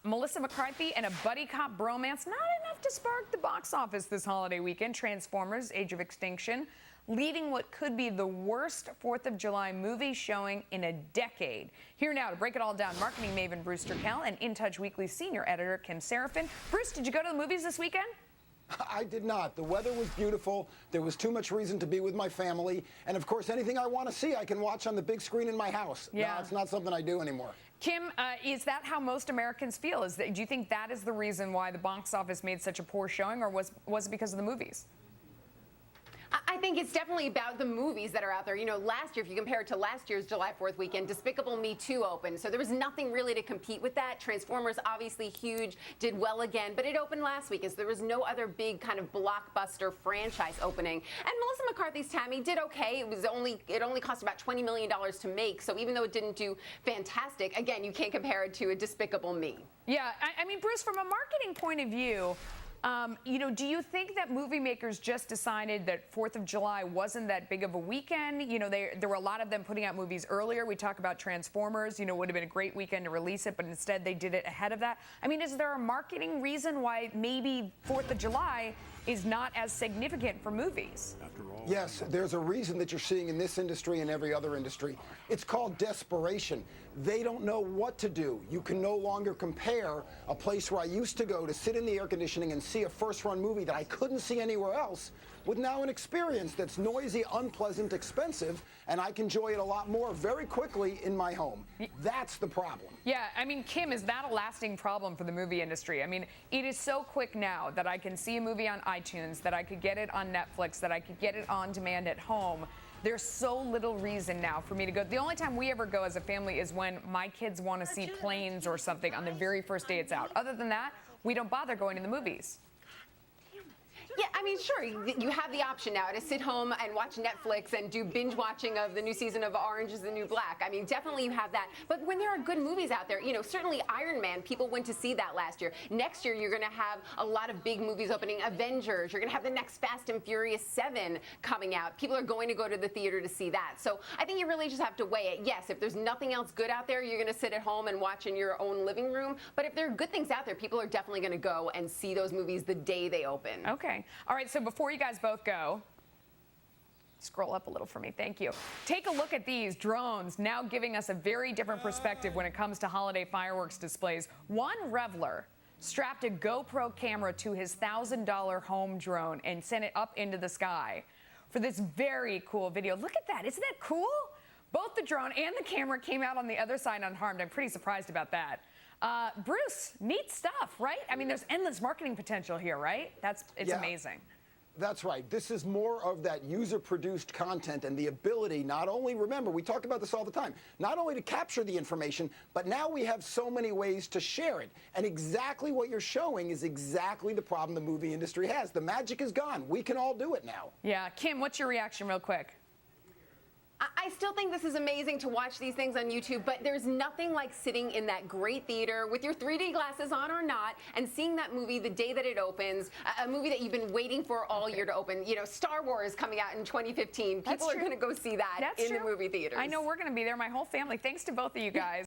Melissa McCarthy and a buddy cop bromance, not enough to spark the box office this holiday weekend. Transformers: Age of Extinction leading what could be the worst 4th of July movie showing in a decade. Here now to break it all down, marketing maven Bruce Turkel and In Touch Weekly senior editor Kim Seraphin. Bruce, did you go to the movies this weekend? I did not. The weather was beautiful. There was too much reason to be with my family. And of course, anything I want to see, I can watch on the big screen in my house. Yeah. No, it's not something I do anymore. Kim, is that how most Americans feel? Do you think that is the reason why the box office made such a poor showing, or was it because of the movies? I think it's definitely about the movies that are out there. You know, last year, if you compare it to last year's July 4th weekend, Despicable Me 2 opened. So there was nothing really to compete with that. Transformers, obviously huge, did well again, but it opened last weekend, so there was no other big kind of blockbuster franchise opening. And Melissa McCarthy's Tammy did okay. It only cost about $20 million to make, so even though it didn't do fantastic, again, you can't compare it to a Despicable Me. Yeah, I mean, Bruce, from a marketing point of view, you know, do you think that movie makers just decided that 4th of July wasn't that big of a weekend? You know, there were a lot of them putting out movies earlier. We talk about Transformers, you know, would have been a great weekend to release it, but instead they did it ahead of that. I mean, is there a marketing reason why maybe 4th of July is not as significant for movies? Yes, there's a reason that you're seeing in this industry and every other industry. It's called desperation. They don't know what to do. You can no longer compare a place where I used to go to sit in the air conditioning and see a first-run movie that I couldn't see anywhere else with now an experience that's noisy, unpleasant, expensive, and I can enjoy it a lot more very quickly in my home. That's the problem. Yeah, I mean, Kim, is that a lasting problem for the movie industry? I mean, it is so quick now that I can see a movie on iTunes, that I could get it on Netflix, that I could get it on demand at home. There's so little reason now for me to go. The only time we ever go as a family is when my kids want to see Planes or something on the very first day it's out. Other than that, we don't bother going to the movies. Yeah, I mean, sure, you have the option now to sit home and watch Netflix and do binge watching of the new season of Orange is the New Black. I mean, definitely you have that. But when there are good movies out there, you know, certainly Iron Man, people went to see that last year. Next year, you're going to have a lot of big movies opening. Avengers, you're going to have the next Fast and Furious 7 coming out. People are going to go to the theater to see that. So I think you really just have to weigh it. Yes, if there's nothing else good out there, you're going to sit at home and watch in your own living room. But if there are good things out there, people are definitely going to go and see those movies the day they open. Okay. All right, so before you guys both go, scroll up a little for me, thank you. Take a look at these drones now giving us a very different perspective when it comes to holiday fireworks displays. One reveler strapped a GoPro camera to his $1,000 home drone and sent it up into the sky for this very cool video. Look at that, isn't that cool? Both the drone and the camera came out on the other side unharmed. I'm pretty surprised about that. Bruce, neat stuff, right? I mean, there's endless marketing potential here, right? It's amazing. That's right. This is more of that user-produced content and the ability not only, remember, we talk about this all the time, not only to capture the information, but now we have so many ways to share it. And exactly what you're showing is exactly the problem the movie industry has. The magic is gone. We can all do it now. Yeah. Kim, what's your reaction real quick? I still think this is amazing to watch these things on YouTube, but there's nothing like sitting in that great theater with your 3D glasses on or not and seeing that movie the day that it opens, a movie that you've been waiting for all year to open. You know, Star Wars coming out in 2015. People are going to go see that in the movie theaters. I know we're going to be there, my whole family. Thanks to both of you guys.